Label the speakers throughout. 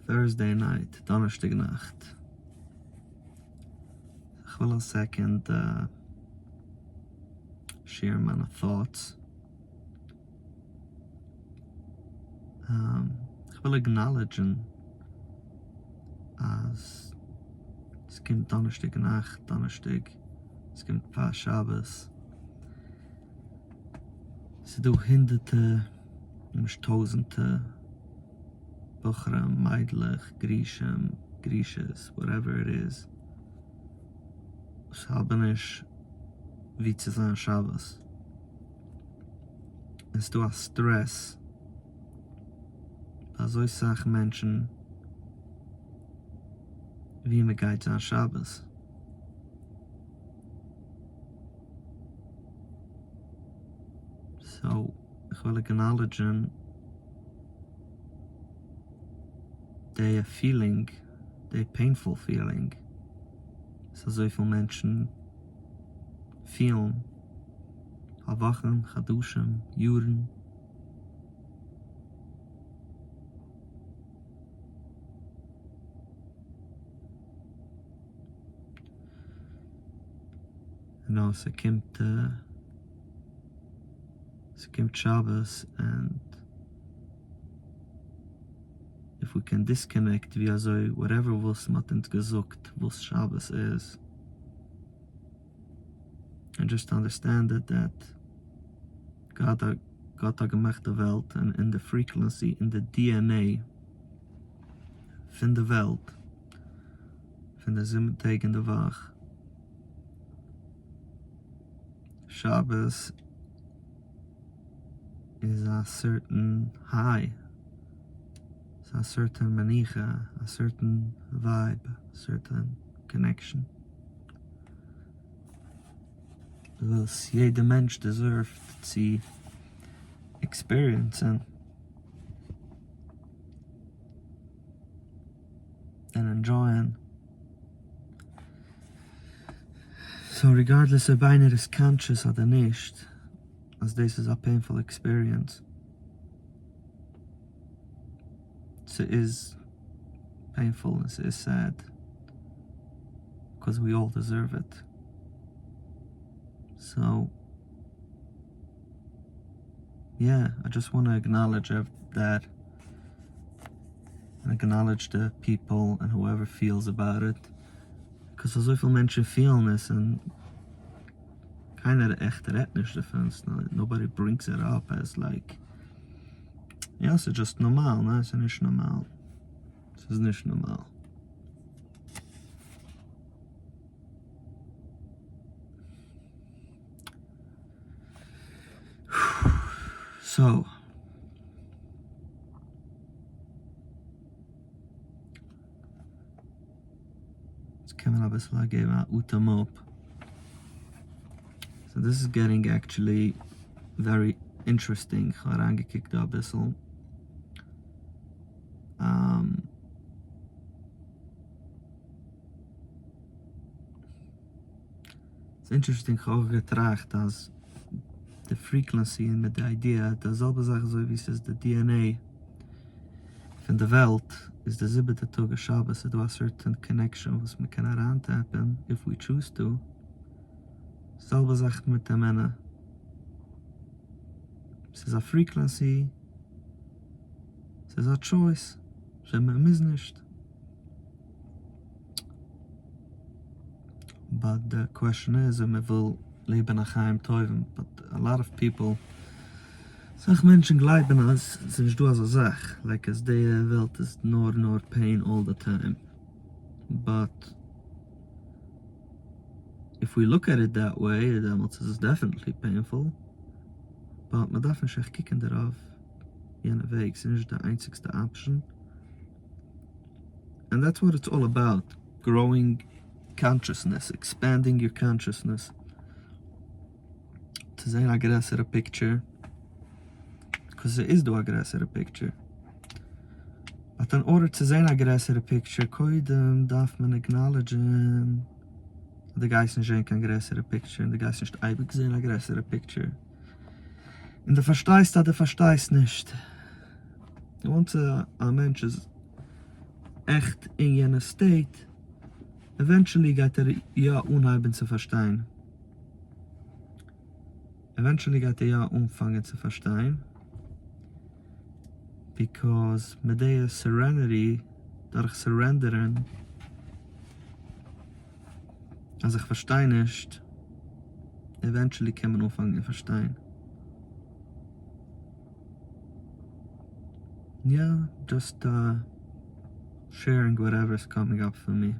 Speaker 1: Thursday night, Donnerstag Nacht. Ich will a second share my thoughts. Ich will acknowledgen as es kommt Donnerstag Nacht, Donnerstag, es kommt paar Shabbos. Es do Hunderte, Tausende Buchram, Meidlich, Griechen, Grieches, whatever it is. Es haben nicht wie zu sein Shabbos. Es do a stress. Also ich sag Menschen, wie man geht an Shabbos. So, ich will acknowledgen the feeling, the painful feeling. So viele Menschen fühlen, Wochen, duschen, Jahren. No, es kommt Shabbos, and if we can disconnect, wie also whatever was man uns gesagt, was Shabbos is, and just understand that God hat gemacht die Welt, and in the frequency, in the DNA von der Welt, von der 7 Tage in der Woche, Shabbos is a certain high, it's a certain manicha, a certain vibe, a certain connection. Was jeder Mensch deserved to experience and enjoying. So regardless of einer is conscious oder nicht, as this is a painful experience, it is painful, it is sad, because we all deserve it. So yeah, I just want to acknowledge that, and acknowledge the people and whoever feels about it, because so viele Menschen fühlen es, and keiner echt redet nicht davon. Nobody brings it up as like, ja, es ist just normal, ne? Es ist nicht normal. Es ist nicht normal. So, jetzt können wir ein bisschen geben, Utamop. So this is getting actually very interesting. Ich habe reingekickt ein bisschen. It's interesting, ich habe auch getracht, dass the frequency and the idea, dasselbe Sache so wie es ist, the DNA von der Welt, ist der 7. Tag Shabbos, du hast certain connection, was man kann herantappen, if we choose to. Selbe Sache mit den Männern. Es ist eine frequency, es ist eine choice, wenn man es nicht. But the question is, man will leben nach Heim Teuven, but a lot of people, sag Menschen glauben, als sind du als eine Sache, like as die Welt ist nur pain all the time. But if we look at it that way, then it's definitely painful. But man darf nicht echt kicken darauf. Jene Weg ist nicht der einzigste Option. And that's what it's all about. Growing consciousness, expanding your consciousness. To sehen a größere picture. Because it is a größere picture. But in order to sehen a größere picture, koidem darf man acknowledgen the guys nicht sehen kein größere picture, und the guys nicht eibig sehen a größere picture. Und du verstehst nicht. Und ein Mensch ist echt in jener state, eventually geht ja unhalben zu verstehen. Eventually geht ja anfangen zu verstehen. Because mit der serenity, durch surrenderen, als ich verstehe nicht, eventually kann man anfangen zu verstehen. Yeah, just sharing whatever's coming up for me.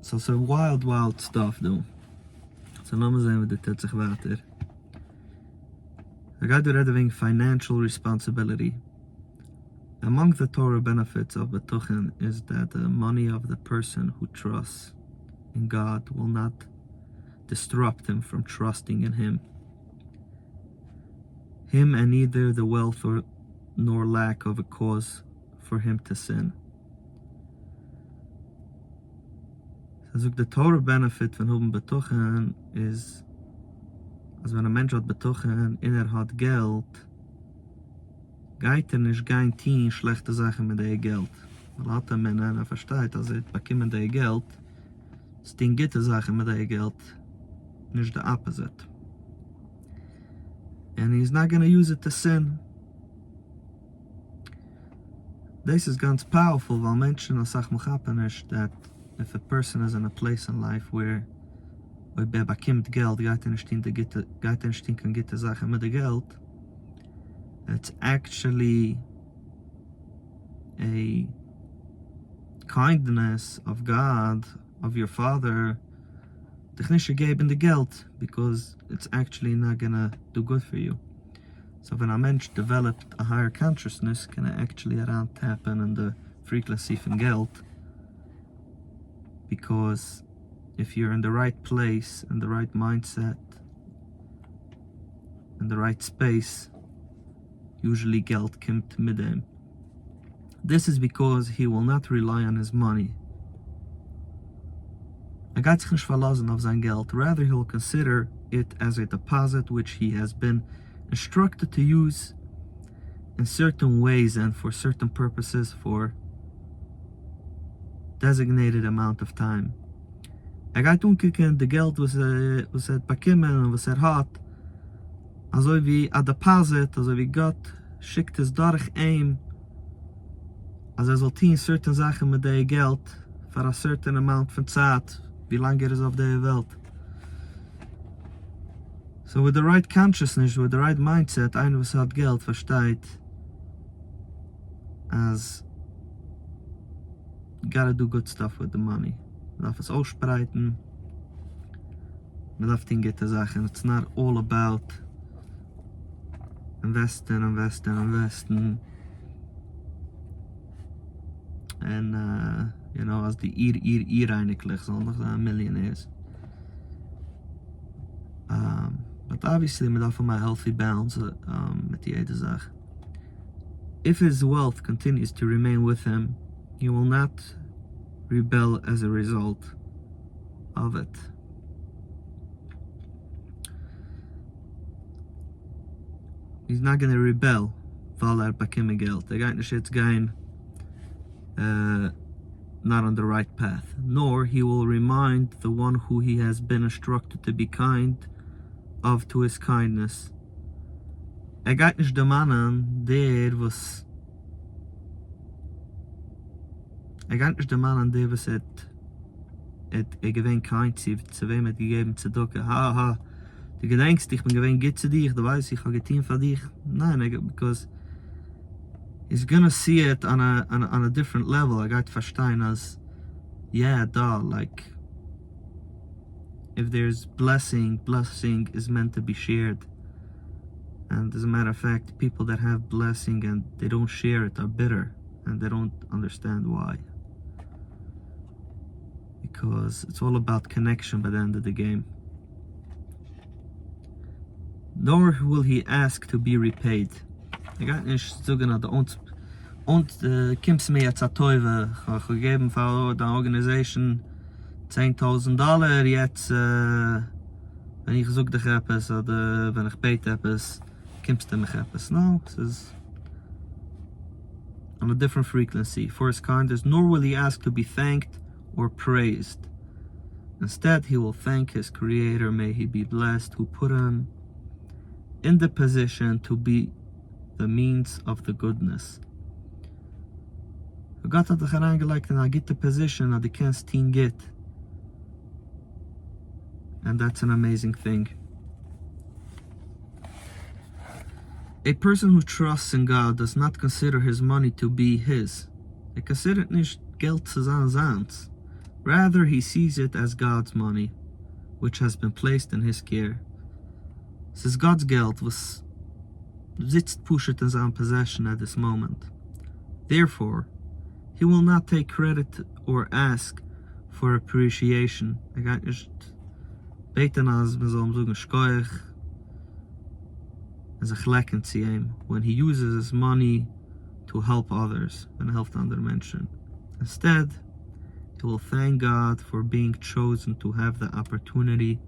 Speaker 1: So wild stuff though. So lassen wir sehen, wie das sich weiter. I got to read wegen financial responsibility. Among the Torah benefits of Betuchen is that the money of the person who trusts in God will not disrupt him from trusting in Him. Him and neither the wealth nor lack of a cause for him to sin. Also the Torah benefit von Hoben Betuchen is, als wenn ein Mensch hat Betuchen und hat Geld, geht nicht kein Team schlechte Sachen mit dem Geld. Weil hat er versteht, als bekommen das Geld, es sind gute Sachen mit dem Geld, nicht the opposite. And he's not going to use it to sin. This is ganz powerful, weil Menschen als Sach mechapen ist, that if a person is in a place in life where bekommt Geld, geht nicht in gute Sachen mit dem Geld, it's actually a kindness of God, of your Father, dich nicht gegeben the Geld, because it's actually not gonna do good for you. So when a Mensch developed a higher consciousness, can actually around tappen in the frequency von Geld, because if you're in the right place, in the right mindset, in the right space, usually Geld kommt mit dem. This is because he will not rely on his money. Geht sich nicht verlassen auf sein Geld. Rather, he'll consider it as a deposit which he has been instructed to use in certain ways and for certain purposes for designated amount of time. Geht umkicken, the Geld was bekommen und was hat, also wie a deposit, also wie Gott schickt es durch ihm, also soll tun certain Sachen mit dem Geld for a certain amount von Zeit, wie lange ist auf der Welt. So with the right consciousness, with the right mindset, einer was hat Geld versteht, as you gotta do good stuff with the money. Man darf es ausspreiten, man darf den gute Sachen. It's not all about investing. And you know, als die eigentlich zonder millionaires. But obviously, man darf immer healthy balance mit die jede Sache. If his wealth continues to remain with him, he will not rebel as a result of it. He's not going to rebel, weil bekommen Geld. Geht nicht jetzt gehen, not on the right path. Nor he will remind the one who he has been instructed to be kind of to his kindness. Geht nicht der Mann, der was geht nicht der Mann, der was gewinnt kind zu wem gegeben zu ducken. Ha, du gedenkst, ich bin gewinnt gut zu dich, du weißt, ich habe getan für dich. Nein, because he's gonna see it on a different level. I got verstehen as, yeah, like, if there's blessing is meant to be shared. And as a matter of fact, people that have blessing and they don't share it are bitter, and they don't understand why. Because it's all about connection by the end of the game. Nor will he ask to be repaid. Ich kann nicht sagen, kommst mir jetzt a Teufel, ich habe gegeben für die Organisation $10,000, jetzt, wenn ich such dich etwas, oder wenn ich bete etwas, kommst du mich etwas. No, es ist on a different frequency for his kindness, nor will he ask to be thanked or praised. Instead, he will thank his Creator, may he be blessed, who put him in the position to be the means of the goodness. God hat dich hereingelegt in a gute position that he can't steen get. And that's an amazing thing. A person who trusts in God does not consider his money to be his. Considert nicht Geld zu sein seins. Rather, he sees it as God's money, which has been placed in his care. Es ist God's Geld, was sitzt pushet in seinem possession at this moment. Therefore, he will not take credit or ask for appreciation. Gaat nicht beten als we zullen zeggen schkoich as a gelekken zu ihm when he uses his money to help others, when he helps andere Menschen. Instead, he will thank God for being chosen to have the opportunity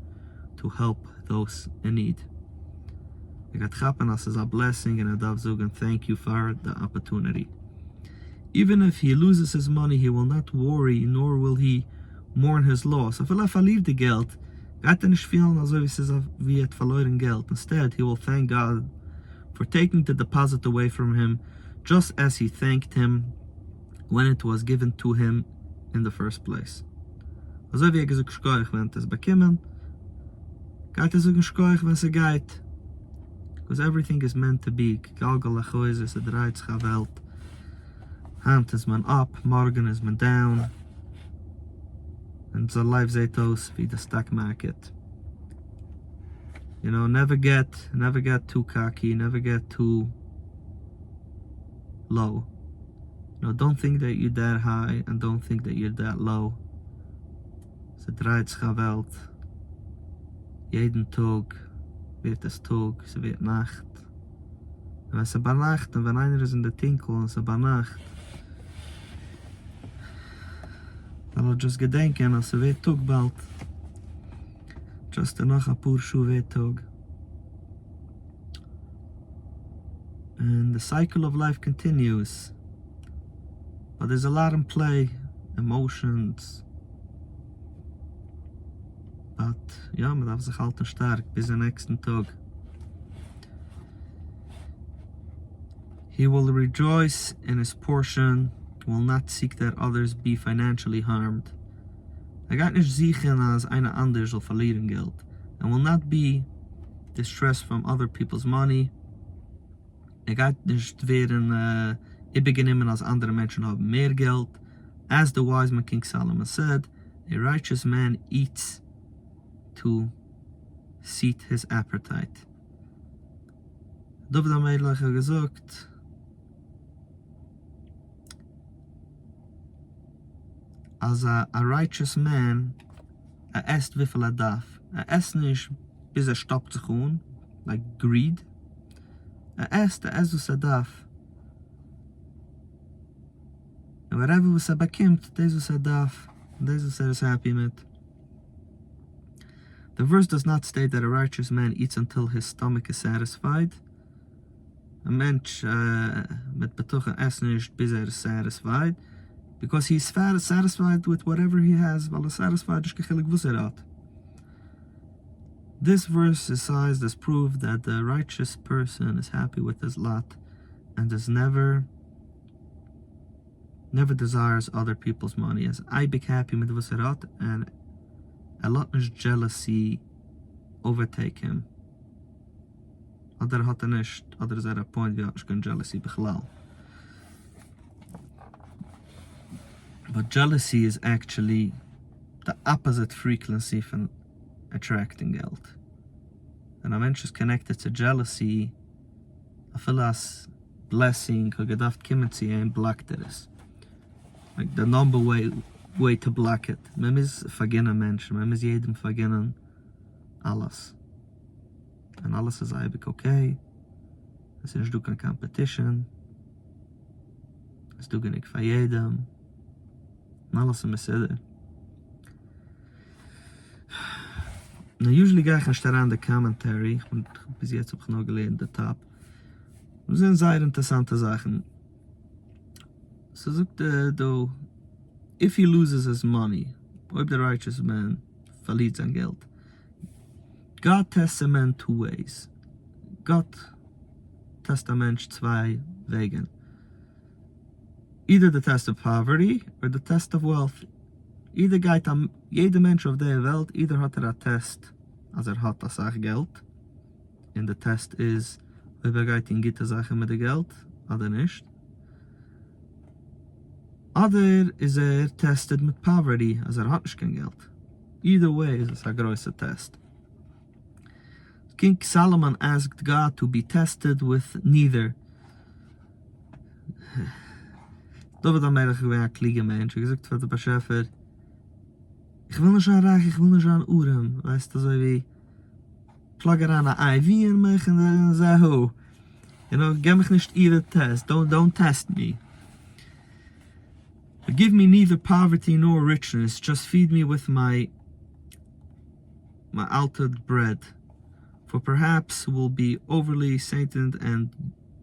Speaker 1: to help those in need. Gaat gappen as is a blessing and darf sagen thank you for the opportunity. Even if he loses his money, he will not worry, nor will he mourn his loss. If er verliert die Geld, gaat nicht feeling as wie het verloren Geld. Instead, he will thank God for taking the deposit away from him, just as he thanked him when it was given to him in the first place. Also wie gesagt schkoich, wenn es bekommen, gaat sagen schkoich, wenn es geht. Because everything is meant to be. Galgalachois is het draait zich Welt. Hand is man up, morgen is man down. And so life zetos wie the stock market. You know, never get too cocky, never get too low. You know, don't think that you're that high and don't think that you're that low. Ze draait zich Welt. Jeden Tag wird es Tag, es wird Nacht. Und wenn es bei Nacht, und wenn einer ist in der Tinkel und es bei Nacht, dann will just gedenken, als es wird Tag bald. Just noch ein paar Schuhe wird Tag. And the cycle of life continues. But there's a lot in play, emotions. But ja, man darf sich halten stark bis den nächsten Tag. He will rejoice in his portion, will not seek that others be financially harmed. Gaat nicht sichern als einer anders soll verlieren Geld. And will not be distressed from other people's money. Gaat nicht werden übergenommen als andere Menschen haben mehr Geld. As the wise man King Solomon said, a righteous man eats to seat his appetite. David Amelech hat gesagt, als a righteous man, esst wie viel darf. Esst nicht, bis stoppt sich like greed. Esst was darf. Und whatever was bekommt, das was darf, das was is happy mit. The verse does not state that a righteous man eats until his stomach is satisfied. A mensch mit betuchen essen nicht bis is satisfied, because he's satisfied with whatever he has, weil satisfied is gechillig was hat. This verse is sized as proof that the righteous person is happy with his lot and does never desires other people's money. As I be happy with was hat, and a lot of jealousy overtake him. Other hat nicht, other is at a point where ich jealousy bechlal. But jealousy is actually the opposite frequency from attracting Geld. And a mensch is connected to jealousy, a filas blessing, or gedacht kimmen zu ihm, blockt es. Like the number way to block it. Man muss vergessen Menschen, man muss jedem vergessen alles. Und alles ist eigentlich okay. Es ist keine Competition. Es ist nicht für jedem. Und alles ist Meseder. Now usually gehe ich nicht daran the commentary. Und bis jetzt habe ich noch gelesen, the top. Das sind sehr interessante Sachen. So though, if he loses his money, ob the righteous man verliert sein Geld. God tests a man two ways. Gott tests a Mensch zwei Wegen. Either the test of poverty or the test of wealth. Either geht jeder Mensch auf der Welt, either hat a test, als hat a Sach Geld. And the test is, ob geht in gute Sachen mit dem Geld, oder nicht. Oder is tested mit poverty, als hat nicht kein Geld. Either way is a größer test. King Solomon asked God to be tested with neither. Da wird am Ende gewesen ein kliger Mensch. Gesagt für den Beschäfer, ich will nicht reich, ich will nicht an Urem. Weißt du, so wie plugger an ein IV in mich und dann sag, oh, you know, gib mich nicht ihre Test. Don't test me. But give me neither poverty nor richness. Just feed me with my altered bread. For perhaps will be overly sated and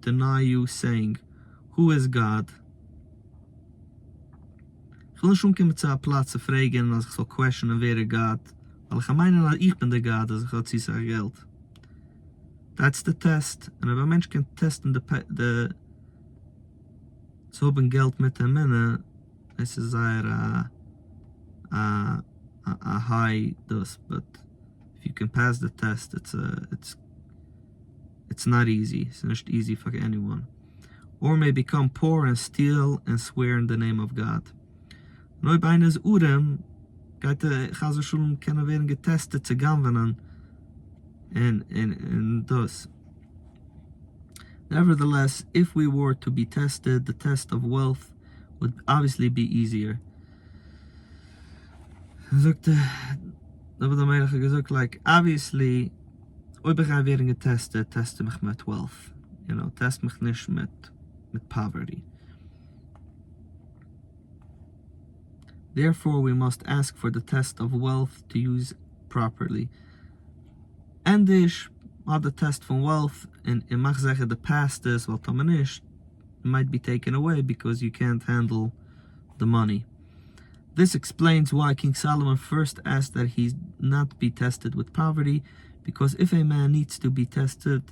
Speaker 1: deny you, saying, who is God? Ich will nicht umkommen zu einem Platz zu fragen, als ich soll questionen, wer Gott, weil ich meine, dass ich bin der Gott, als ich hat sein Geld. That's the test. Und wenn ein Mensch kann testen, zu haben Geld mit dem Minne, es ist a high dose, but if you can pass the test, it's not easy. It's not easy for anyone. Or may become poor and steal and swear in the name of God. Neu bei eines Urem geht Chazashulum können werden getestet zu gamvenen in das. Nevertheless, if we were to be tested, the test of wealth would obviously be easier. Da wird am Ende gesagt, like, obviously, ob ich werden getestet, teste mich mit wealth. You know, test mich nicht mit poverty. Therefore, we must ask for the test of wealth to use properly. And this, the test from wealth, and in mag zeggen the past is wat dan is, might be taken away because you can't handle the money. This explains why King Solomon first asked that he not be tested with poverty, because if a man needs to be tested,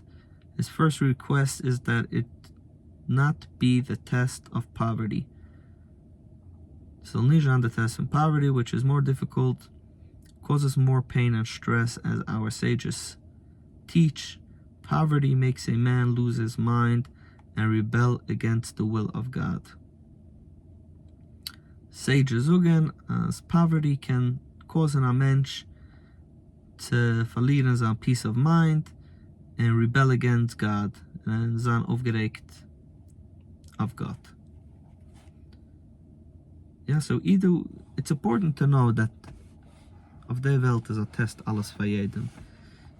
Speaker 1: his first request is that it not be the test of poverty. So Nijan, the test of poverty, which is more difficult, causes more pain and stress, as our sages teach. Poverty makes a man lose his mind and rebel against the will of God. Sages sagen, as poverty can cause a mensch to verlieren sein peace of mind and rebel against God and sein aufgeregt of God. Yeah, so either it's important to know that auf der Welt is a test alles für jeden.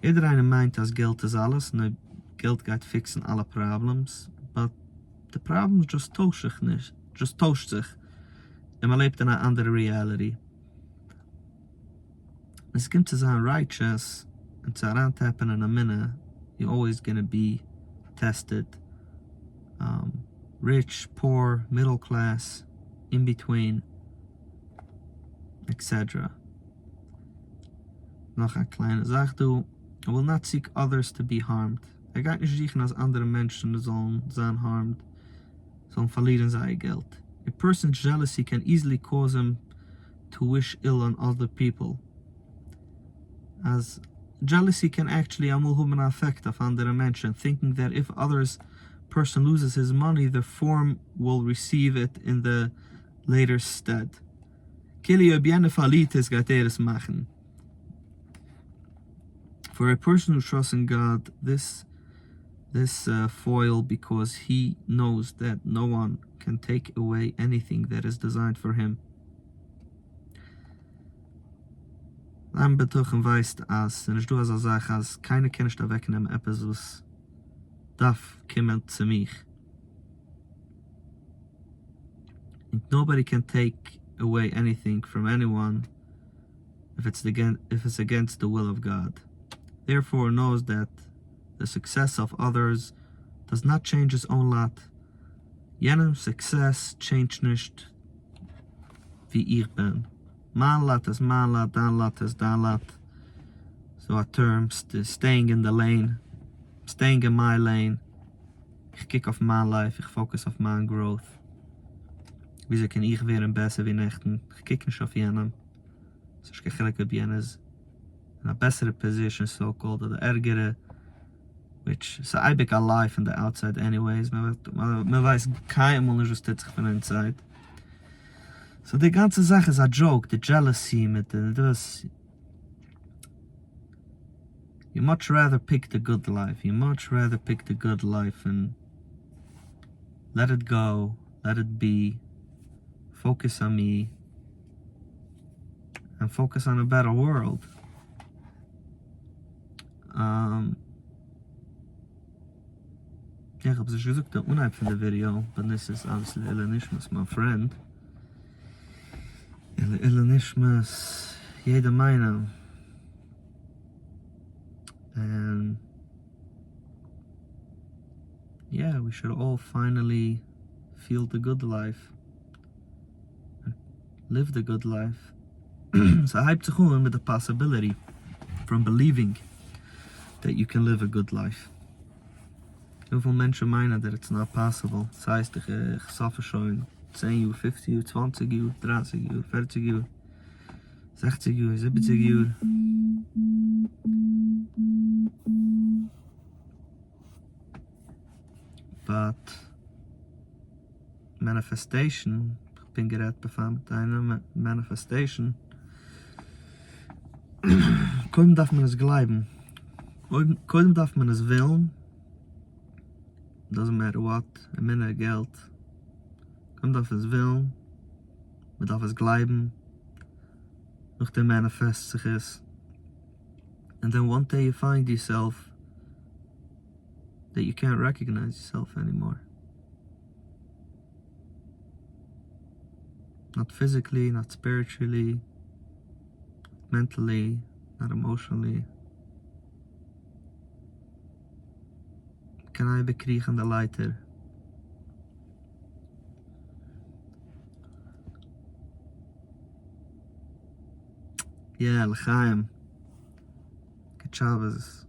Speaker 1: Jeder eine meint, dass Geld is alles, und Geld geht fixen alle problems, but the problems just tauscht sich nicht, just tauscht sich. Und man lebt in einer anderen reality. Es kommt zu sein righteous und zu herantappen in a minute, you're always gonna be tested. Rich, poor, middle class, in between, etc. Noch eine kleine Sache, du. I will not seek others to be harmed. Geht nicht sichern, als andere Menschen sollen sein harmed, sollen verlieren sein Geld. A person's jealousy can easily cause him to wish ill on other people. As jealousy can actually have an effect of andere Menschen, thinking that if others person loses his money, the form will receive it in the later stead. For a person who trusts in God, this foil, because he knows that no one can take away anything that is designed for him. I'm betuchen weist as, und ich du also sag, als keine kann ich da wegnehmen, etwas was darf kommen zu mich. And nobody can take away anything from anyone if it's against the will of God. Therefore knows that the success of others does not change his own lot. jenem success change nicht wie ich bin. Mein Lot is mein Lot, dein Lot is dein Lot. So a term, staying in the lane, staying in my lane. Ich kijk auf mein life, ich focus auf mein growth. Wieso kann ich werden besser wie Nächten? Ich kijk nicht auf jenem. So ich gelijk op jenes in a bessere position, so-called, oder ärgere, which, so I be alive on the outside anyways, man weiß keinem nicht, was das sich von inside. So die ganze Sache ist a joke, the jealousy mit das. You much rather pick the good life. You much rather pick the good life and let it go, let it be, focus on me, and focus on a better world. Ja, ich habe sich gesagt, der Unheil von der Video, but this is obviously Ellenishmas, my friend. Ellenishmas, jeder Meinung. And yeah, we should all finally feel the good life, live the good life. So I hype to with the possibility from believing that you can live a good life. Hoeveel mensen meinen that it's not possible? Das heißt, ich schaffe schon 10 Uhr, 50 Uhr, 20 Uhr, 30 Uhr, 40 Uhr, 60 Uhr, 70 Uhr. But manifestation, ich bin gerade befangen mit einer Manifestation. Kaum darf man es glauben. Kaum darf man es willen. Doesn't matter what, ein minder Geld. Kaum darf es willen. Man darf es glauben. Noch der manifest sich ist. And then one day you find yourself that you can't recognize yourself anymore. Not physically, not spiritually, mentally, not emotionally. Kan hij bekriegen de leiter? Ja, l'chaim. Good Shabbos.